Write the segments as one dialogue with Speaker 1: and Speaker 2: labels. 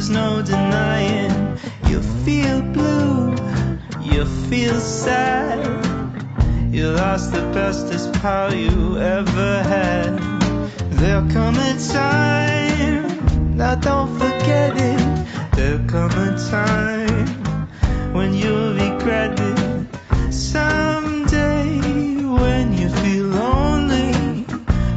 Speaker 1: there's no denying. You feel blue, you feel sad. You lost the bestest pal you ever had. There'll come a time, now don't forget it. There'll come a time when you'll regret it. Someday when you feel lonely,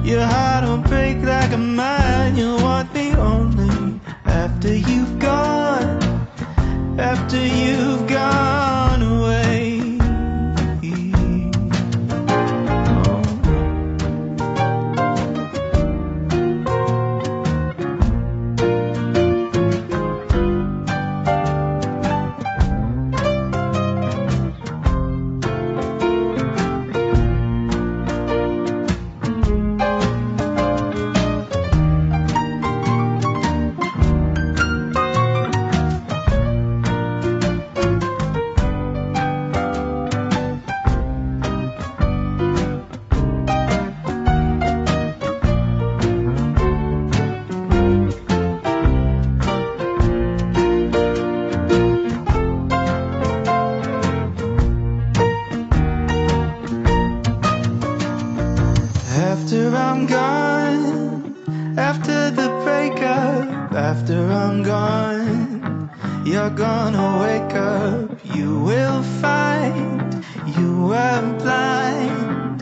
Speaker 1: your heart will break like a mine. You'll want me only after you've gone, after you've gone away. After I'm gone, after the breakup, after I'm gone, you're gonna wake up. You will find you were blind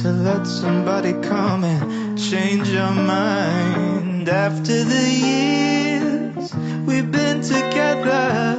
Speaker 1: to let somebody come and change your mind. After the years we've been together,